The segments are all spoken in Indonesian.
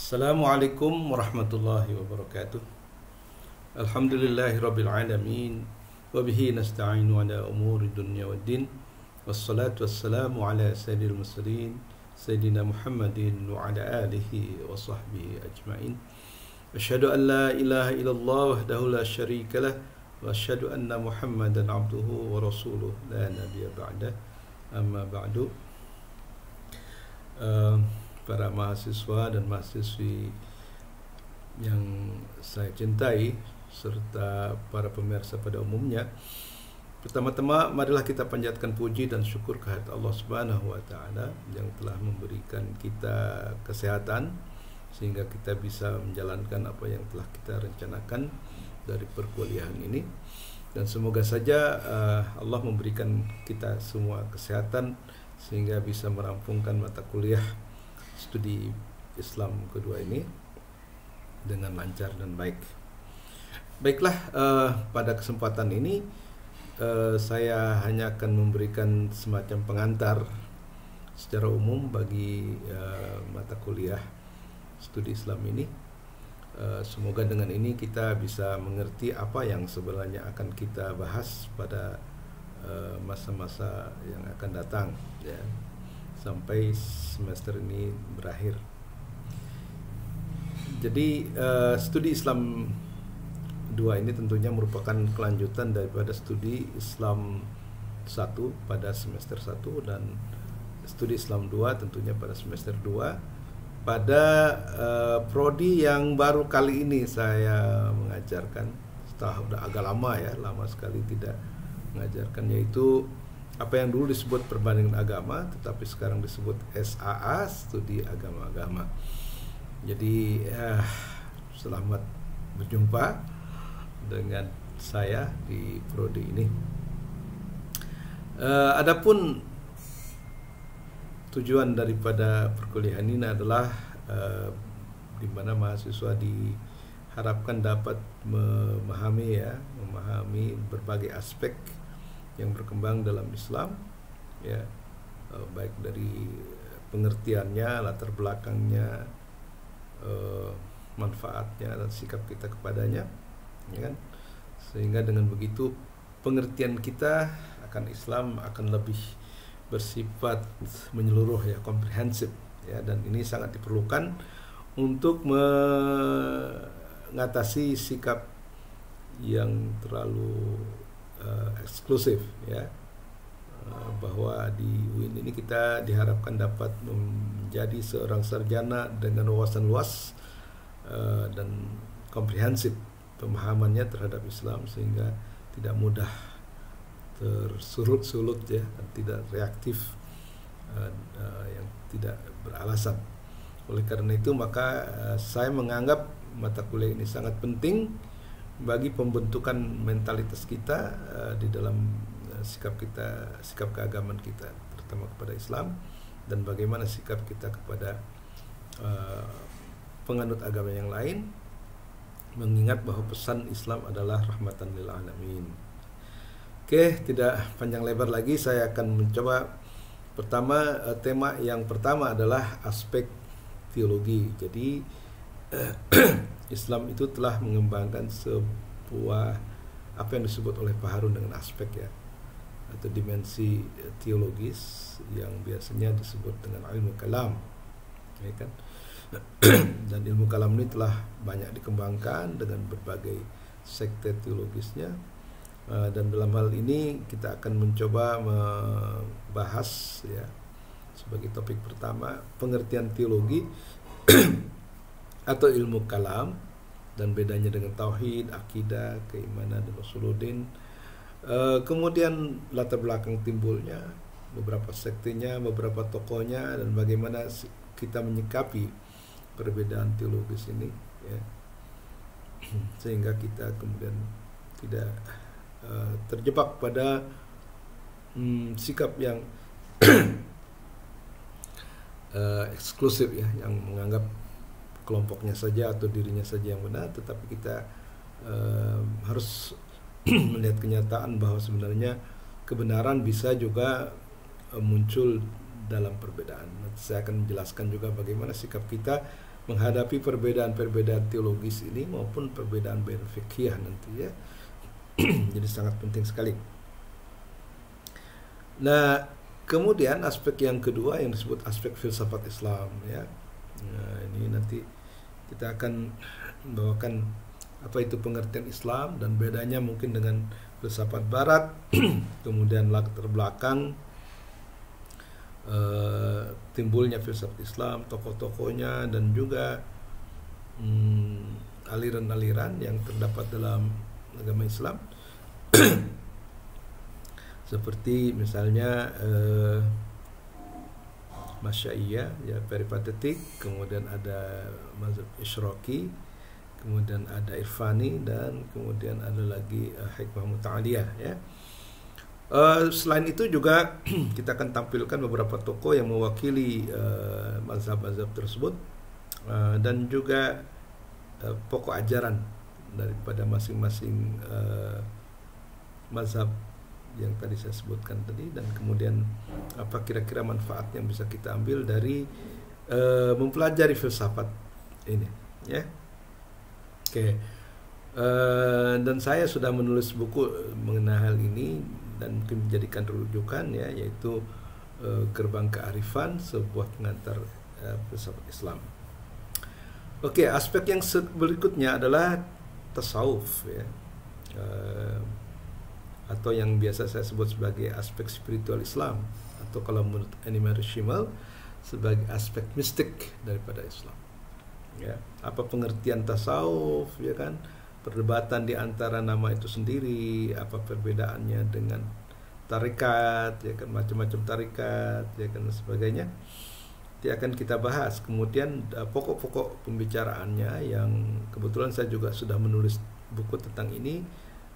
Assalamualaikum warahmatullahi wabarakatuh. Alhamdulillahi rabbil alamin. Wabihi nasta'inu ala umuri dunya waddin. Wassalatu wassalamu ala sayyidil mursalin Sayyidina Muhammadin wa ala alihi wa sahbihi ajma'in. Asyhadu an la ilaha illallah wahdahu la syarika lah. Wa asyhadu anna Muhammadan abduhu wa rasuluh la nabiyya ba'dah. Amma ba'du. Para mahasiswa dan mahasiswi yang saya cintai serta para pemirsa pada umumnya, pertama-tama marilah kita panjatkan puji dan syukur kehadirat Allah Subhanahu wa taala yang telah memberikan kita kesehatan sehingga kita bisa menjalankan apa yang telah kita rencanakan dari perkuliahan ini. Dan semoga saja Allah memberikan kita semua kesehatan sehingga bisa merampungkan mata kuliah studi Islam kedua ini dengan lancar dan baik. Baiklah, pada kesempatan ini saya hanya akan memberikan semacam pengantar secara umum bagi mata kuliah studi Islam ini. Semoga dengan ini kita bisa mengerti apa yang sebenarnya akan kita bahas pada masa-masa yang akan datang, ya, sampai semester ini berakhir. Jadi studi Islam 2 ini tentunya merupakan kelanjutan daripada studi Islam 1 pada semester 1 dan studi Islam 2 tentunya pada semester 2 pada prodi yang baru kali ini saya mengajarkan setelah udah agak lama, ya, lama sekali tidak mengajarkan, yaitu apa yang dulu disebut perbandingan agama tetapi sekarang disebut SAA, studi agama-agama. Jadi selamat berjumpa dengan saya di prodi ini. Adapun tujuan daripada perkuliahan ini adalah di mana mahasiswa diharapkan dapat memahami berbagai aspek yang berkembang dalam Islam, ya, baik dari pengertiannya, latar belakangnya, manfaatnya dan sikap kita kepadanya, ya kan? Sehingga dengan begitu pengertian kita akan Islam akan lebih bersifat menyeluruh, ya, komprehensif, ya, dan ini sangat diperlukan untuk mengatasi sikap yang terlalu eksklusif, ya, bahwa di UIN ini kita diharapkan dapat menjadi seorang sarjana dengan wawasan luas dan komprehensif pemahamannya terhadap Islam sehingga tidak mudah tersulut-sulut, ya, dan tidak reaktif yang tidak beralasan. Oleh karena itu maka saya menganggap mata kuliah ini sangat penting bagi pembentukan mentalitas kita di dalam sikap keagamaan kita, terutama kepada Islam, dan bagaimana sikap kita kepada penganut agama yang lain, mengingat bahwa pesan Islam adalah rahmatan lil alamin. Oke, tidak panjang lebar lagi, saya akan mencoba tema yang pertama adalah aspek teologi. Jadi Islam itu telah mengembangkan sebuah apa yang disebut oleh Pak Harun dengan aspek, ya, atau dimensi teologis yang biasanya disebut dengan ilmu kalam, ya kan? Dan ilmu kalam ini telah banyak dikembangkan dengan berbagai sekte teologisnya, dan dalam hal ini kita akan mencoba membahas, ya, sebagai topik pertama pengertian teologi atau ilmu kalam dan bedanya dengan tauhid, akidah, keimanan dan usuluddin. Kemudian latar belakang timbulnya, beberapa sektenya, beberapa tokohnya, dan bagaimana kita menyikapi perbedaan teologis ini, ya, sehingga kita kemudian tidak terjebak pada sikap yang eksklusif, ya, yang menganggap kelompoknya saja atau dirinya saja yang benar, tetapi kita harus melihat kenyataan bahwa sebenarnya kebenaran bisa juga muncul dalam perbedaan. Nanti saya akan menjelaskan juga bagaimana sikap kita menghadapi perbedaan-perbedaan teologis ini maupun perbedaan fikih nanti ya. Jadi sangat penting sekali. Nah, kemudian aspek yang kedua yang disebut aspek filsafat Islam ya. Nah, ini nanti kita akan membawakan apa itu pengertian Islam dan bedanya mungkin dengan filsafat Barat, kemudian latar belakang timbulnya filsafat Islam, tokoh-tokohnya, dan juga aliran-aliran yang terdapat dalam agama Islam. Seperti misalnya Masyaiyah ya, peripatetik, kemudian ada mazhab Isyraqi, kemudian ada Irfani, dan kemudian ada lagi hikmah muta'aliyah ya. Selain itu juga kita akan tampilkan beberapa tokoh yang mewakili mazhab-mazhab tersebut, dan juga pokok ajaran daripada masing-masing mazhab yang tadi saya sebutkan tadi, dan kemudian apa kira-kira manfaat yang bisa kita ambil dari mempelajari filsafat ini ya. Oke. Dan saya sudah menulis buku mengenai hal ini dan mungkin menjadikan rujukan ya, yaitu Gerbang Kearifan, sebuah pengantar filsafat Islam. Oke, aspek yang berikutnya adalah tasawuf ya, atau yang biasa saya sebut sebagai aspek spiritual Islam, atau kalau menurut Animal Shimal sebagai aspek mistik daripada Islam ya. Apa pengertian tasawuf ya kan, perdebatan di antara nama itu sendiri, apa perbedaannya dengan tarekat ya kan, macam-macam tarekat ya kan, dan sebagainya. Itu akan kita bahas. Kemudian pokok-pokok pembicaraannya yang kebetulan saya juga sudah menulis buku tentang ini,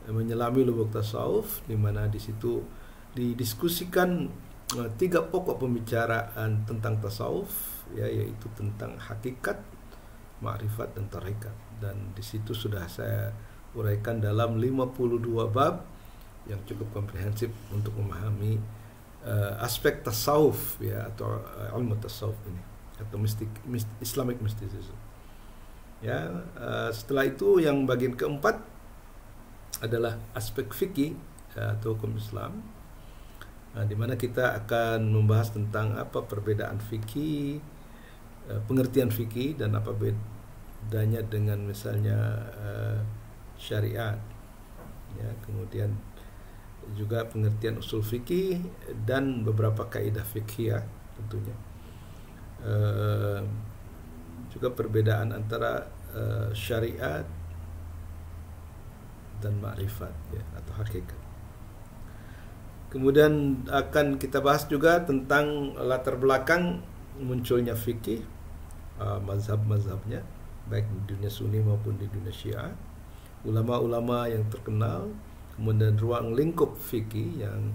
Menyelami Lubuk Tasawuf, di mana di situ didiskusikan 3 pokok pembicaraan tentang tasawuf ya, yaitu tentang hakikat, ma'rifat, dan tarekat. Dan di situ sudah saya uraikan dalam 52 bab yang cukup komprehensif untuk memahami aspek tasawuf ya, atau ilmu tasawuf ini, atau Islamic mysticism ya. Setelah itu yang bagian keempat adalah aspek fikih atau hukum Islam, di mana kita akan membahas tentang apa perbedaan fikih, pengertian fikih, dan apa bedanya dengan misalnya syariat ya, kemudian juga pengertian usul fikih dan beberapa kaidah fikih tentunya, juga perbedaan antara syariat dan ma'rifat ya, atau hakikat. Kemudian akan kita bahas juga tentang latar belakang munculnya fikih, mazhab-mazhabnya, baik di dunia Sunni maupun di dunia Syiah, ulama-ulama yang terkenal, kemudian ruang lingkup fikih yang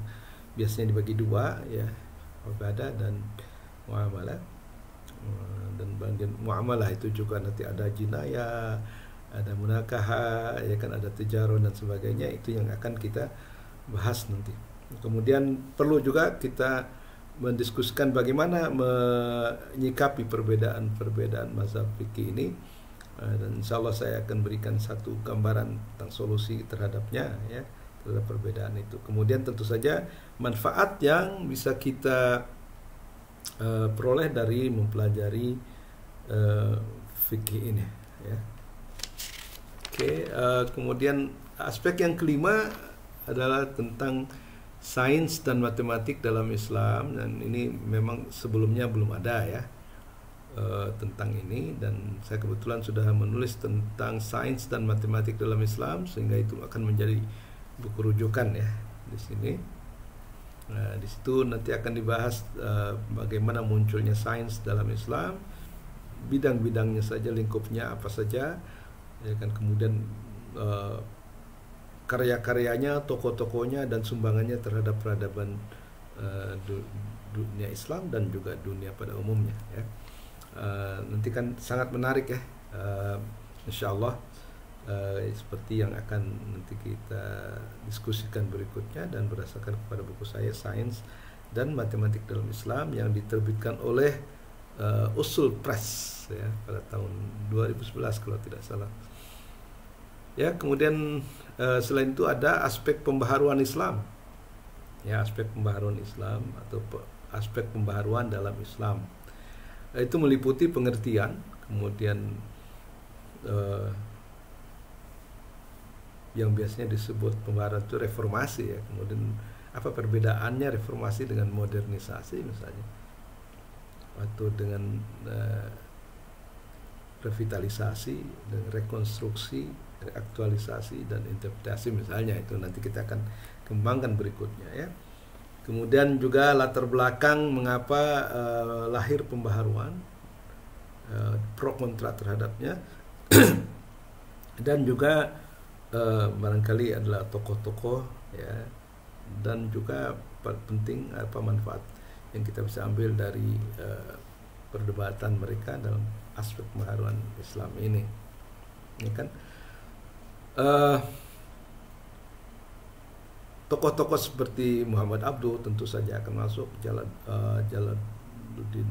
biasanya dibagi 2 ya, ibadah dan muamalah. Dan bagian muamalah itu juga nanti ada jinayah, ada munakaha ya kan, ada tijarah dan sebagainya, itu yang akan kita bahas nanti. Kemudian perlu juga kita mendiskusikan bagaimana menyikapi perbedaan-perbedaan mazhab fikih ini, dan insyaallah saya akan berikan satu gambaran tentang solusi terhadapnya ya, terhadap perbedaan itu. Kemudian tentu saja manfaat yang bisa kita peroleh dari mempelajari fikih ini ya. Oke, kemudian aspek yang kelima adalah tentang sains dan matematik dalam Islam, dan ini memang sebelumnya belum ada ya tentang ini, dan saya kebetulan sudah menulis tentang sains dan matematik dalam Islam, sehingga itu akan menjadi buku rujukan ya di sini. Nah, di situ nanti akan dibahas bagaimana munculnya sains dalam Islam, bidang-bidangnya saja, lingkupnya apa saja ya kan, kemudian karya-karyanya, tokoh-tokohnya, dan sumbangannya terhadap peradaban dunia Islam dan juga dunia pada umumnya ya. Nanti kan sangat menarik ya, insyaallah, seperti yang akan nanti kita diskusikan berikutnya, dan berdasarkan kepada buku saya Sains dan Matematik dalam Islam yang diterbitkan oleh Usul Press ya, pada tahun 2011 kalau tidak salah. Ya, kemudian selain itu ada aspek pembaharuan Islam. Ya, aspek pembaharuan Islam atau aspek pembaharuan dalam Islam. Itu meliputi pengertian, kemudian yang biasanya disebut pembaharuan itu reformasi ya. Kemudian apa perbedaannya reformasi dengan modernisasi misalnya, atau dengan revitalisasi, dengan rekonstruksi, aktualisasi dan interpretasi misalnya. Itu nanti kita akan kembangkan berikutnya ya. Kemudian juga latar belakang mengapa lahir pembaharuan, pro kontra terhadapnya dan juga barangkali adalah tokoh-tokoh ya, dan juga penting apa manfaat yang kita bisa ambil dari perdebatan mereka dalam aspek pembaharuan Islam ini. Ini kan tokoh-tokoh seperti Muhammad Abduh tentu saja akan masuk, Jalaluddin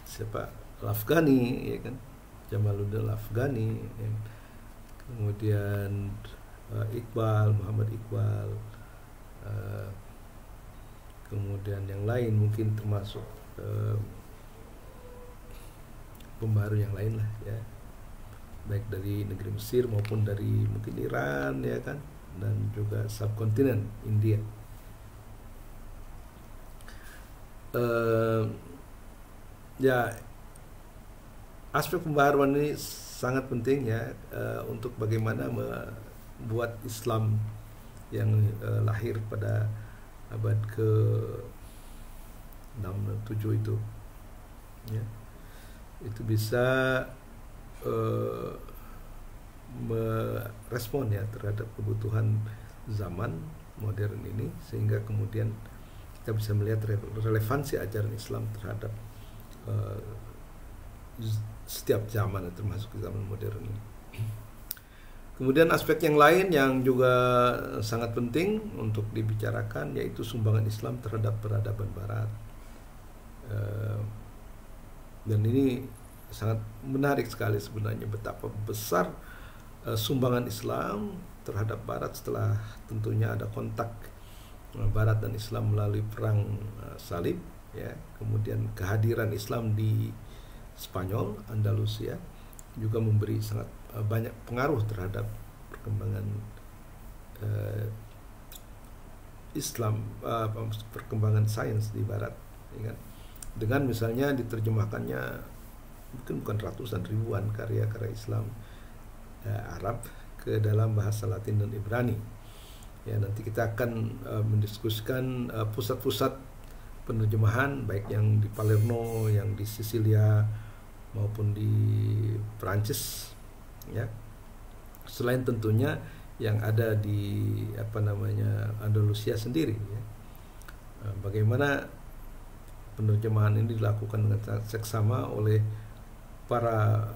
siapa, Al-Afghani ya kan, Jamaluddin Al-Afghani ya. Kemudian Iqbal, Muhammad Iqbal, kemudian yang lain mungkin termasuk pembaharu yang lain lah ya, baik dari negeri Mesir maupun dari mungkin Iran ya kan, dan juga subkontinen India. Ya, aspek pembaharuan ini sangat penting ya, untuk bagaimana membuat Islam yang lahir pada abad ke-6-7 itu ya, itu bisa merespon ya terhadap kebutuhan zaman modern ini, sehingga kemudian kita bisa melihat relevansi ajaran Islam terhadap setiap zaman, termasuk zaman modern ini. Kemudian aspek yang lain yang juga sangat penting untuk dibicarakan yaitu sumbangan Islam terhadap peradaban Barat. Dan ini sangat menarik sekali sebenarnya, betapa besar sumbangan Islam terhadap Barat setelah tentunya ada kontak Barat dan Islam melalui perang salib ya. Kemudian kehadiran Islam di Spanyol, Andalusia juga memberi sangat banyak pengaruh terhadap perkembangan Islam, perkembangan sains di Barat ya kan? Dengan misalnya diterjemahkannya mungkin bukan ratusan ribuan karya-karya Islam Arab ke dalam bahasa Latin dan Ibrani ya. Nanti kita akan mendiskusikan pusat-pusat penerjemahan baik yang di Palermo, yang di Sisilia maupun di Prancis ya. Selain tentunya yang ada di Andalusia sendiri ya. Bagaimana penerjemahan ini dilakukan dengan seksama oleh para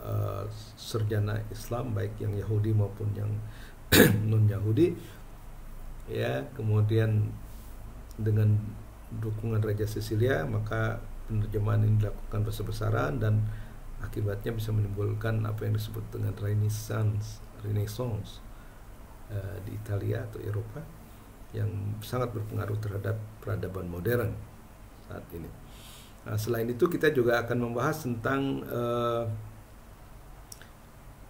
sarjana Islam baik yang Yahudi maupun yang non Yahudi ya. Kemudian dengan dukungan Raja Sisilia, maka penerjemahan ini dilakukan besar-besaran dan akibatnya bisa menimbulkan apa yang disebut dengan Renaissance di Italia atau Eropa, yang sangat berpengaruh terhadap peradaban modern saat ini. Nah, selain itu kita juga akan membahas tentang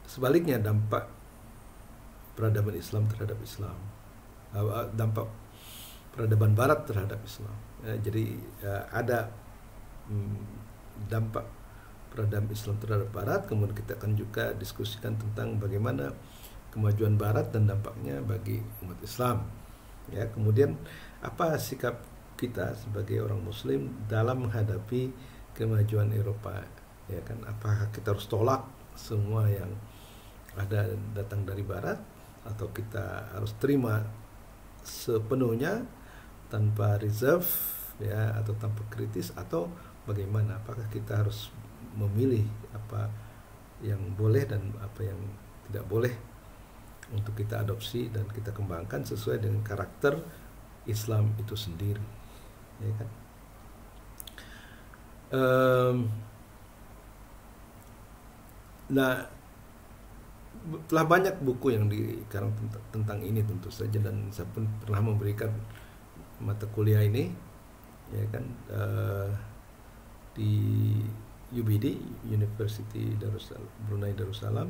sebaliknya dampak peradaban Islam terhadap Islam, dampak peradaban Barat terhadap Islam. Jadi ada dampak peradaban Islam terhadap Barat, kemudian kita akan juga diskusikan tentang bagaimana kemajuan Barat dan dampaknya bagi umat Islam. Ya, kemudian apa sikap kita sebagai orang Muslim dalam menghadapi kemajuan Eropa, ya kan? Apakah kita harus tolak semua yang ada datang dari Barat, atau kita harus terima sepenuhnya tanpa reserve, ya, atau tanpa kritis, atau bagaimana? Apakah kita harus memilih apa yang boleh dan apa yang tidak boleh untuk kita adopsi dan kita kembangkan sesuai dengan karakter Islam itu sendiri, ya kan? Nah, telah banyak buku yang dikarang tentang ini tentu saja, dan saya pun pernah memberikan mata kuliah ini, ya kan, di UBD, University Brunei Darussalam,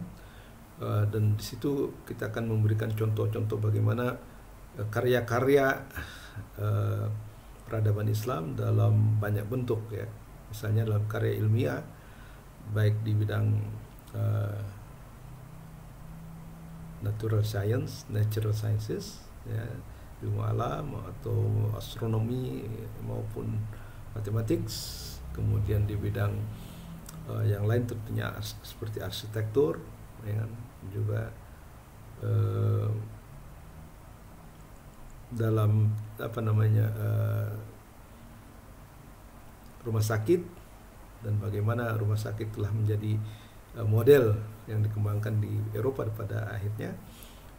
dan di situ kita akan memberikan contoh-contoh bagaimana karya-karya peradaban Islam dalam banyak bentuk, ya, misalnya dalam karya ilmiah, baik di bidang natural sciences, ya, ilmu alam atau astronomi maupun matematik, kemudian di bidang yang lain tentunya seperti arsitektur, ya kan, juga dalam rumah sakit, dan bagaimana rumah sakit telah menjadi model yang dikembangkan di Eropa pada akhirnya.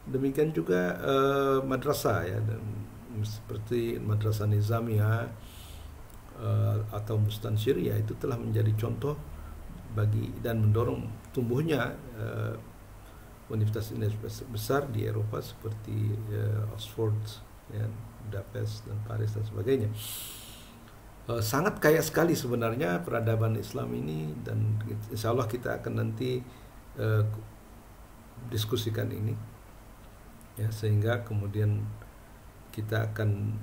Demikian juga madrasah, ya, dan seperti madrasah Nizamiyah atau Mustansyiriyah itu telah menjadi contoh bagi dan mendorong tumbuhnya universitas besar di Eropa seperti Oxford, ya, Budapest dan Paris dan sebagainya. Sangat kaya sekali sebenarnya peradaban Islam ini, dan insya Allah kita akan nanti diskusikan ini, ya, sehingga kemudian kita akan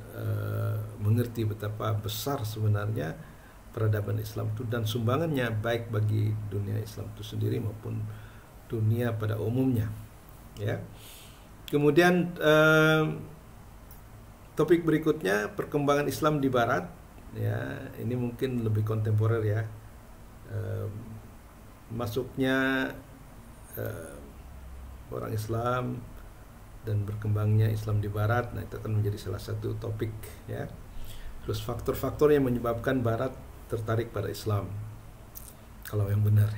mengerti betapa besar sebenarnya peradaban Islam itu dan sumbangannya baik bagi dunia Islam itu sendiri maupun dunia pada umumnya, ya. Kemudian topik berikutnya, perkembangan Islam di Barat. Ya, ini mungkin lebih kontemporer, ya, masuknya orang Islam dan berkembangnya Islam di Barat. Nah, itu akan menjadi salah satu topik, ya. Terus faktor-faktor yang menyebabkan Barat tertarik pada Islam, kalau yang benar.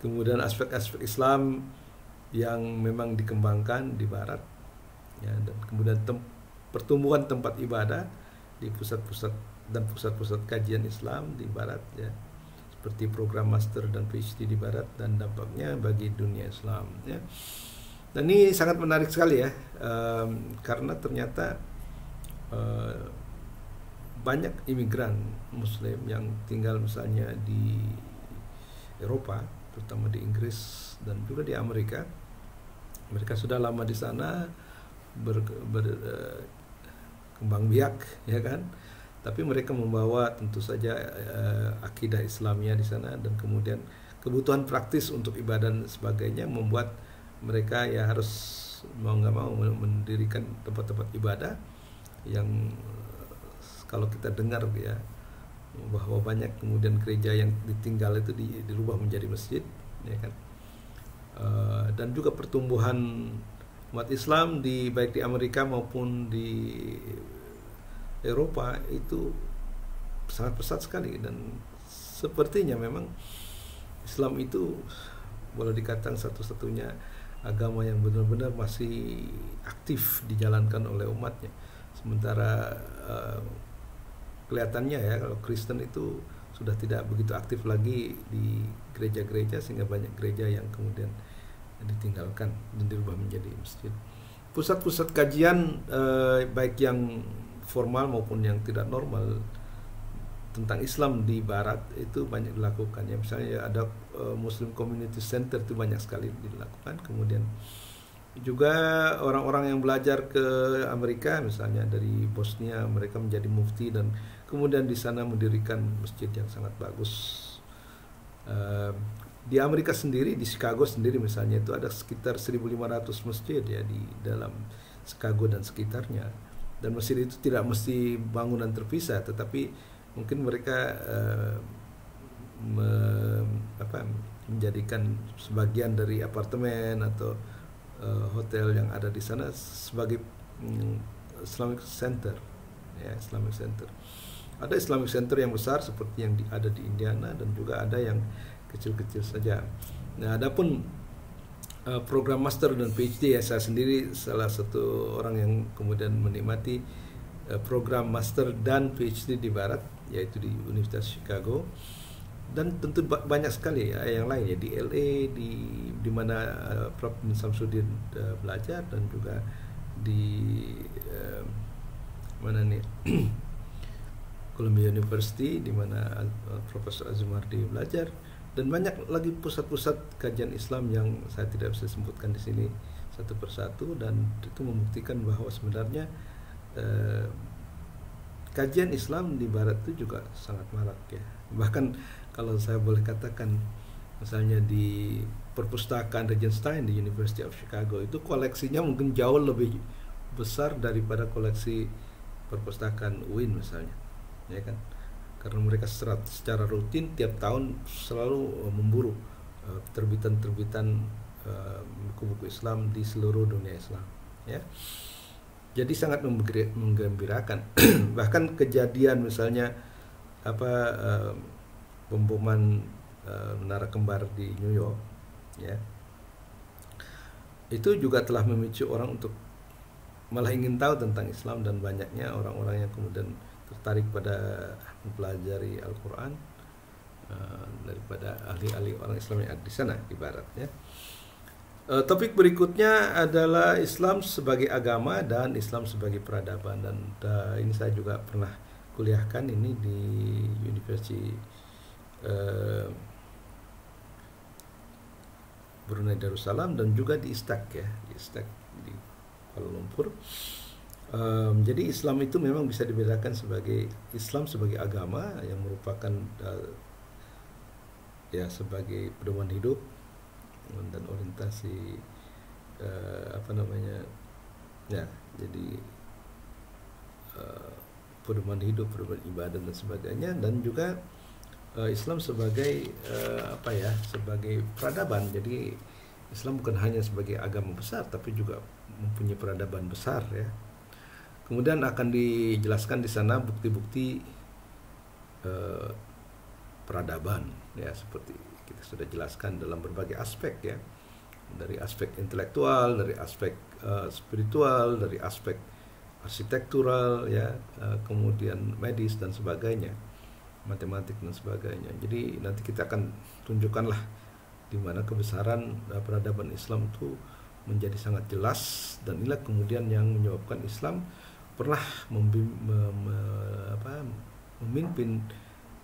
Kemudian aspek-aspek Islam yang memang dikembangkan di Barat, ya, dan kemudian pertumbuhan tempat ibadah di pusat-pusat dan pusat-pusat kajian Islam di Barat, ya, seperti program master dan PhD di Barat dan dampaknya bagi dunia Islam, ya. Dan ini sangat menarik sekali, ya, karena ternyata banyak imigran Muslim yang tinggal misalnya di Eropa, terutama di Inggris dan juga di Amerika. Mereka sudah lama di sana, kembang biak, ya kan, tapi mereka membawa tentu saja akidah Islamnya di sana, dan kemudian kebutuhan praktis untuk ibadah dan sebagainya membuat mereka, ya, harus mau nggak mau mendirikan tempat-tempat ibadah yang kalau kita dengar, ya, bahwa banyak kemudian gereja yang ditinggal itu dirubah menjadi masjid, ya kan, dan juga pertumbuhan umat Islam baik di Amerika maupun di Eropa itu sangat pesat sekali, dan sepertinya memang Islam itu boleh dikatakan satu-satunya agama yang benar-benar masih aktif dijalankan oleh umatnya. Sementara kelihatannya, ya, kalau Kristen itu sudah tidak begitu aktif lagi di gereja-gereja, sehingga banyak gereja yang kemudian ditinggalkan dan dirubah menjadi masjid. Pusat-pusat kajian baik yang formal maupun yang tidak normal tentang Islam di Barat itu banyak dilakukan, ya. Misalnya ada Muslim Community Center, itu banyak sekali dilakukan. Kemudian juga orang-orang yang belajar ke Amerika, misalnya dari Bosnia, mereka menjadi mufti dan kemudian di sana mendirikan masjid yang sangat bagus. Di Amerika sendiri, di Chicago sendiri misalnya, itu ada sekitar 1.500 masjid, ya, di dalam Chicago dan sekitarnya. Dan masjid itu tidak mesti bangunan terpisah, tetapi mungkin mereka menjadikan sebagian dari apartemen atau hotel yang ada di sana sebagai Islamic Center, ya, Islamic Center. Ada Islamic Center yang besar seperti yang ada di Indiana, dan juga ada yang kecil-kecil saja. Nah, adapun program master dan PhD, ya, saya sendiri salah satu orang yang kemudian menikmati program master dan PhD di Barat, yaitu di Universitas Chicago, dan tentu banyak sekali ya, yang lain ya di LA, di mana Prof. bin Samsudin belajar, dan juga di mana nih Columbia University di mana Profesor Azumardi belajar, dan banyak lagi pusat-pusat kajian Islam yang saya tidak bisa sebutkan di sini satu persatu, dan itu membuktikan bahwa sebenarnya kajian Islam di Barat itu juga sangat marak ya. Bahkan kalau saya boleh katakan, misalnya di perpustakaan Regenstein di University of Chicago itu koleksinya mungkin jauh lebih besar daripada koleksi perpustakaan UIN misalnya, ya kan? Karena mereka secara rutin tiap tahun selalu memburu terbitan-terbitan buku-buku Islam di seluruh dunia Islam, ya. Jadi sangat menggembirakan. Bahkan kejadian misalnya pemboman Menara Kembar di New York, ya, itu juga telah memicu orang untuk malah ingin tahu tentang Islam, dan banyaknya orang-orang yang kemudian tertarik pada mempelajari Al-Quran daripada ahli-ahli orang Islam yang ada di sana di Barat, ya. Topik berikutnya adalah Islam sebagai agama dan Islam sebagai peradaban, dan ini saya juga pernah kuliahkan ini di University Brunei Darussalam, dan juga di ISTAK ya, di ISTAK di Kuala Lumpur. Jadi Islam itu memang bisa dibedakan sebagai Islam sebagai agama yang merupakan ya sebagai pedoman hidup dan orientasi ya, jadi pedoman hidup, pedoman ibadah dan sebagainya, dan juga Islam sebagai sebagai peradaban. Jadi Islam bukan hanya sebagai agama besar, tapi juga mempunyai peradaban besar, ya. Kemudian akan dijelaskan di sana bukti-bukti peradaban, ya, seperti kita sudah jelaskan dalam berbagai aspek, ya, dari aspek intelektual, dari aspek spiritual, dari aspek arsitektural, ya, kemudian medis dan sebagainya, matematik dan sebagainya. Jadi nanti kita akan tunjukkanlah di mana kebesaran peradaban Islam itu menjadi sangat jelas, dan inilah kemudian yang menyebabkan Islam pernah memimpin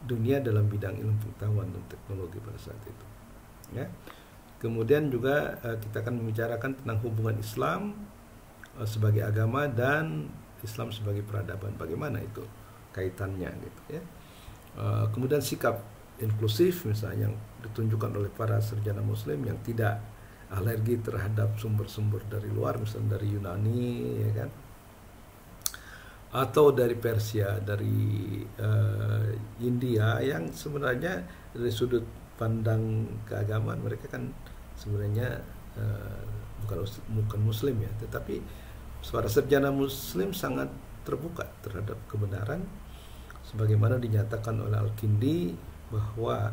dunia dalam bidang ilmu pengetahuan dan teknologi pada saat itu, ya. Kemudian juga kita akan membicarakan tentang hubungan Islam sebagai agama dan Islam sebagai peradaban, bagaimana itu kaitannya, gitu, ya. Kemudian sikap inklusif misalnya yang ditunjukkan oleh para sarjana Muslim yang tidak alergi terhadap sumber-sumber dari luar, misalnya dari Yunani, ya kan, atau dari Persia, dari India, yang sebenarnya dari sudut pandang keagamaan mereka kan sebenarnya bukan Muslim, ya, tetapi para sarjana Muslim sangat terbuka terhadap kebenaran, sebagaimana dinyatakan oleh Al-Kindi bahwa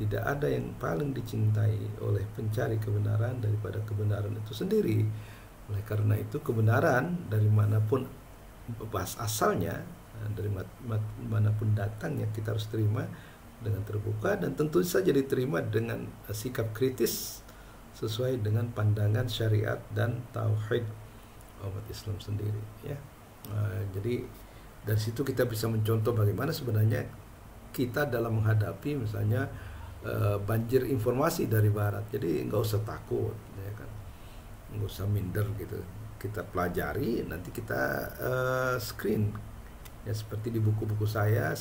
tidak ada yang paling dicintai oleh pencari kebenaran daripada kebenaran itu sendiri. Oleh karena itu kebenaran dari manapun asalnya, dari manapun datangnya, kita harus terima dengan terbuka, dan tentu saja diterima dengan sikap kritis sesuai dengan pandangan syariat dan tauhid umat Islam sendiri, ya. Jadi dari situ kita bisa mencontoh bagaimana sebenarnya kita dalam menghadapi misalnya banjir informasi dari Barat. Jadi nggak usah takut, ya kan, nggak usah minder gitu. Kita pelajari, nanti kita screen, ya, seperti di buku-buku saya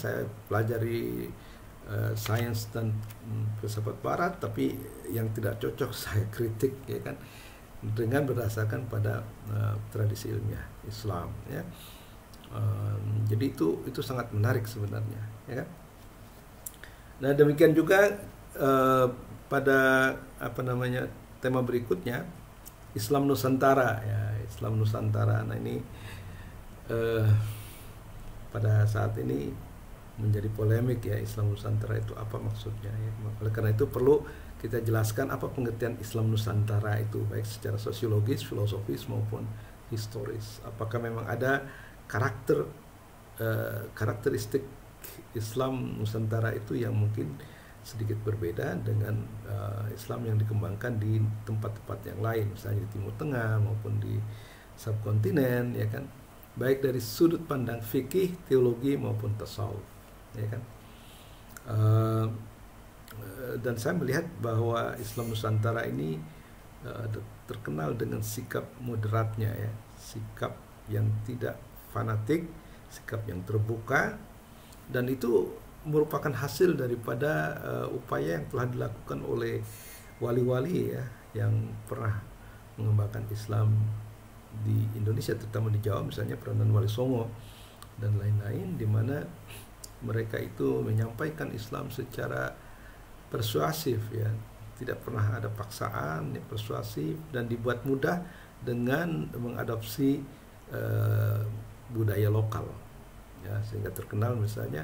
pelajari sains dan filsafat Barat, tapi yang tidak cocok saya kritik, ya kan, dengan berdasarkan pada tradisi ilmiah Islam, ya. Jadi itu sangat menarik sebenarnya, ya kan. Nah, demikian juga pada tema berikutnya, Islam Nusantara, ya, Islam Nusantara. Nah, ini pada saat ini menjadi polemik, ya, Islam Nusantara itu apa maksudnya, ya. Oleh karena itu perlu kita jelaskan apa pengertian Islam Nusantara itu, baik secara sosiologis, filosofis maupun historis. Apakah memang ada karakteristik Islam Nusantara itu yang mungkin sedikit berbeda dengan Islam yang dikembangkan di tempat-tempat yang lain, misalnya di Timur Tengah maupun di subkontinen, ya kan, baik dari sudut pandang fikih, teologi maupun tasawuf, ya kan. Dan saya melihat bahwa Islam Nusantara ini terkenal dengan sikap moderatnya, ya, sikap yang tidak fanatik, sikap yang terbuka, dan itu merupakan hasil daripada upaya yang telah dilakukan oleh wali-wali, ya, yang pernah mengembangkan Islam di Indonesia, terutama di Jawa, misalnya peranan Wali Songo dan lain-lain, di mana mereka itu menyampaikan Islam secara persuasif, ya, tidak pernah ada paksaan, ya, persuasif, dan dibuat mudah dengan mengadopsi budaya lokal, ya, sehingga terkenal misalnya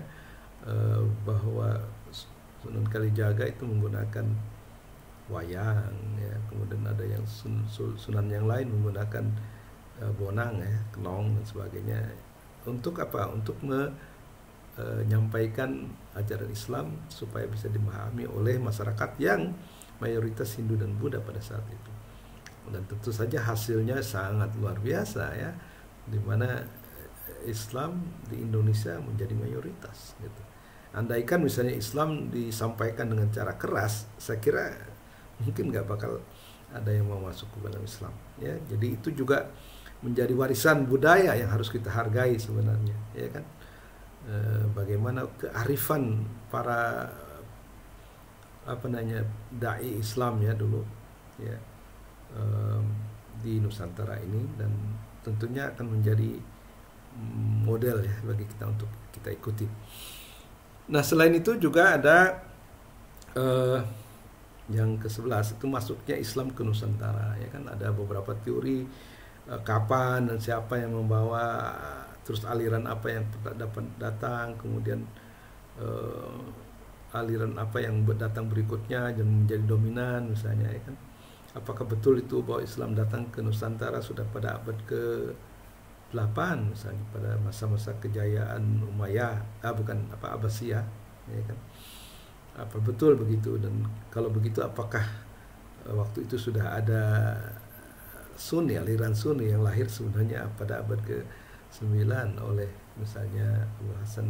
bahwa Sunan Kalijaga itu menggunakan wayang, ya, kemudian ada yang sunan yang lain menggunakan bonang, ya, kenong dan sebagainya. Untuk apa? Untuk menyampaikan ajaran Islam supaya bisa dimahami oleh masyarakat yang mayoritas Hindu dan Buddha pada saat itu. Dan tentu saja hasilnya sangat luar biasa, ya, di mana Islam di Indonesia menjadi mayoritas, gitu. Andaikan misalnya Islam disampaikan dengan cara keras, saya kira mungkin nggak bakal ada yang mau masuk ke dalam Islam, ya. Jadi itu juga menjadi warisan budaya yang harus kita hargai sebenarnya, ya kan. Bagaimana kearifan para dai Islam, ya, dulu, ya, di Nusantara ini, dan tentunya akan menjadi model, ya, bagi kita untuk kita ikuti. Nah, selain itu juga ada yang ke-11 itu masuknya Islam ke Nusantara, ya kan. Ada beberapa teori kapan dan siapa yang membawa, terus aliran apa yang dapat datang, kemudian aliran apa yang datang berikutnya dan menjadi dominan, misalnya, ya kan. Apakah betul itu bahwa Islam datang ke Nusantara sudah pada abad ke-8, misalnya pada masa-masa kejayaan Abbasiyah, ya kan. Apa betul begitu? Dan kalau begitu apakah waktu itu sudah ada Sunni, aliran Sunni yang lahir sebenarnya pada abad ke-9 oleh misalnya Abu Hasan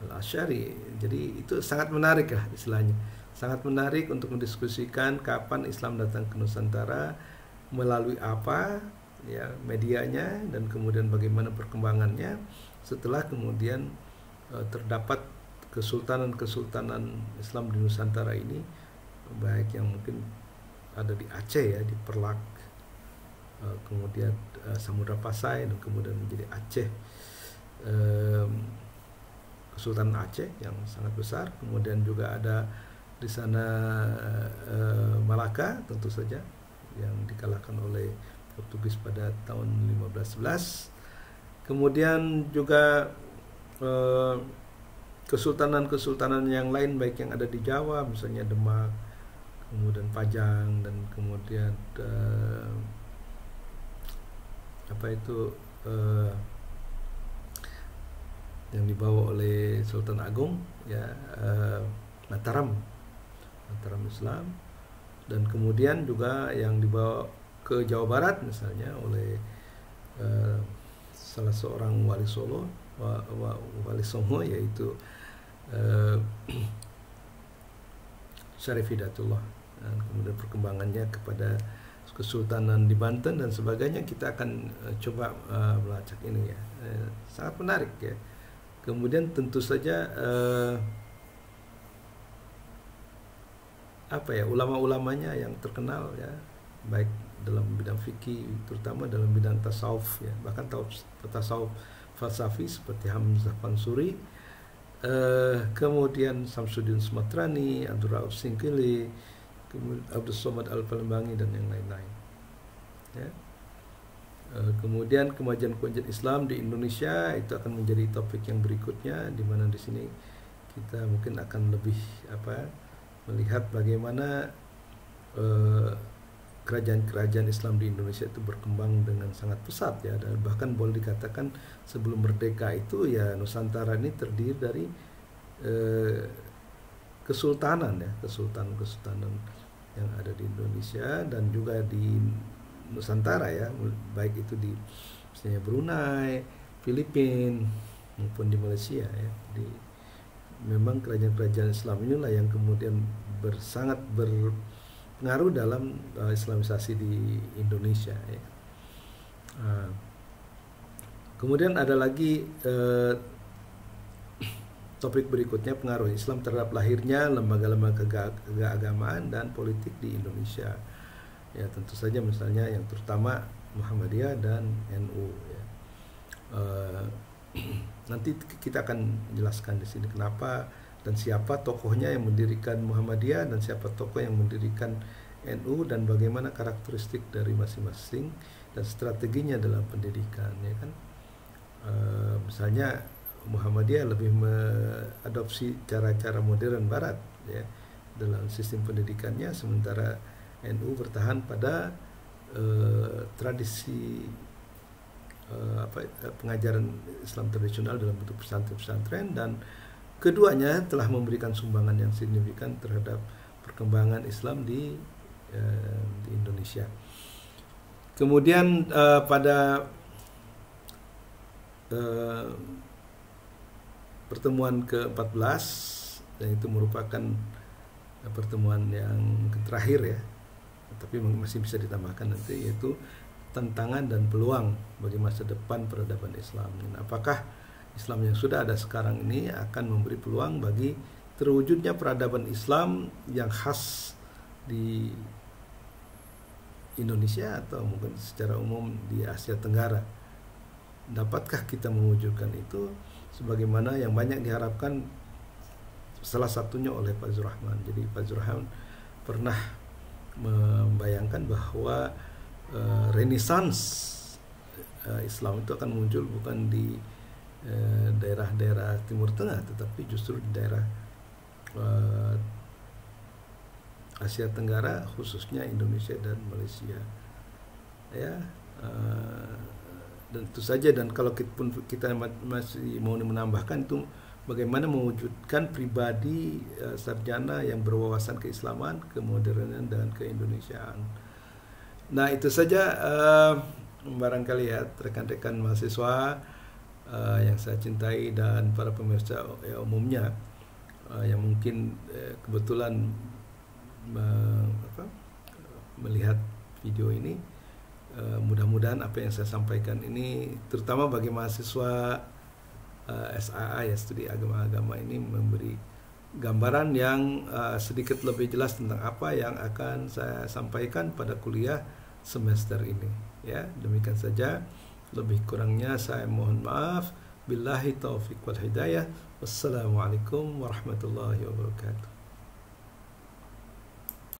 Al-Asy'ari. Jadi itu sangat menarik lah istilahnya. Sangat menarik untuk mendiskusikan kapan Islam datang ke Nusantara, melalui apa, ya, medianya, dan kemudian bagaimana perkembangannya setelah kemudian terdapat kesultanan Islam di Nusantara ini, baik yang mungkin ada di Aceh, ya, di Perlak, kemudian Samudra Pasai, dan kemudian menjadi Aceh, Kesultanan Aceh yang sangat besar. Kemudian juga ada di sana Malaka, tentu saja, yang dikalahkan oleh Portugis pada tahun 1511. Kemudian juga kesultanan yang lain, baik yang ada di Jawa, misalnya Demak, kemudian Pajang, dan kemudian yang dibawa oleh Sultan Agung, ya, Mataram Islam, dan kemudian juga yang dibawa ke Jawa Barat misalnya oleh salah seorang wali Solo, wali Songo, yaitu Syarif Hidayatullah, dan kemudian perkembangannya kepada Kesultanan di Banten dan sebagainya. Kita akan coba melacak ini, ya. Sangat menarik, ya. Kemudian tentu saja ulama-ulamanya yang terkenal, ya, baik dalam bidang fikih, terutama dalam bidang tasawuf, ya, bahkan tasawuf falsafi seperti Hamzah Pansuri, kemudian Samsuddin Sumatrani, Abdul Rauf Singkili, kemudian Abdul Somad Al-Palembang, dan yang lain-lain, ya. Kemudian kemajuan Islam di Indonesia itu akan menjadi topik yang berikutnya, di mana di sini kita mungkin akan lebih melihat bagaimana kerajaan-kerajaan Islam di Indonesia itu berkembang dengan sangat pesat ya, dan bahkan boleh dikatakan sebelum merdeka itu ya Nusantara ini terdiri dari kesultanan ya, kesultanan yang ada di Indonesia dan juga di Nusantara ya, baik itu di misalnya Brunei, Filipina maupun di Malaysia ya. Jadi memang kerajaan-kerajaan Islam inilah yang kemudian sangat berpengaruh dalam Islamisasi di Indonesia ya. Kemudian ada lagi topik berikutnya, pengaruh Islam terhadap lahirnya lembaga-lembaga keagamaan dan politik di Indonesia. Ya, tentu saja misalnya yang terutama Muhammadiyah dan NU ya. Nanti kita akan jelaskan di sini kenapa dan siapa tokohnya yang mendirikan Muhammadiyah dan siapa tokoh yang mendirikan NU dan bagaimana karakteristik dari masing-masing dan strateginya dalam pendidikan ya kan. Misalnya Muhammadiyah lebih mengadopsi cara-cara modern Barat ya dalam sistem pendidikannya, sementara NU bertahan pada tradisi pengajaran Islam tradisional dalam bentuk pesantren-pesantren, dan keduanya telah memberikan sumbangan yang signifikan terhadap perkembangan Islam di Indonesia. Kemudian pada pertemuan ke-14, dan itu merupakan pertemuan yang terakhir ya, tapi masih bisa ditambahkan nanti, yaitu tantangan dan peluang bagi masa depan peradaban Islam. Dan apakah Islam yang sudah ada sekarang ini akan memberi peluang bagi terwujudnya peradaban Islam yang khas di Indonesia atau mungkin secara umum di Asia Tenggara? Dapatkah kita mewujudkan itu sebagaimana yang banyak diharapkan, salah satunya oleh Pak Zurrahman. Jadi Pak Zurrahman pernah membayangkan bahwa renaissance Islam itu akan muncul bukan di daerah-daerah Timur Tengah, tetapi justru di daerah Asia Tenggara, khususnya Indonesia dan Malaysia ya. Dan itu saja, dan kalau kita masih mau menambahkan itu bagaimana mewujudkan pribadi sarjana yang berwawasan keislaman, kemodernan dan keindonesiaan. Nah, itu saja barangkali ya rekan-rekan mahasiswa yang saya cintai dan para pemirsa umumnya yang mungkin kebetulan melihat video ini. Mudah-mudahan apa yang saya sampaikan ini, terutama bagi mahasiswa SAA ya, studi agama-agama ini, memberi gambaran yang sedikit lebih jelas tentang apa yang akan saya sampaikan pada kuliah semester ini ya. Demikian saja, lebih kurangnya saya mohon maaf. Billahi taufiq wal hidayah. Wassalamualaikum warahmatullahi wabarakatuh.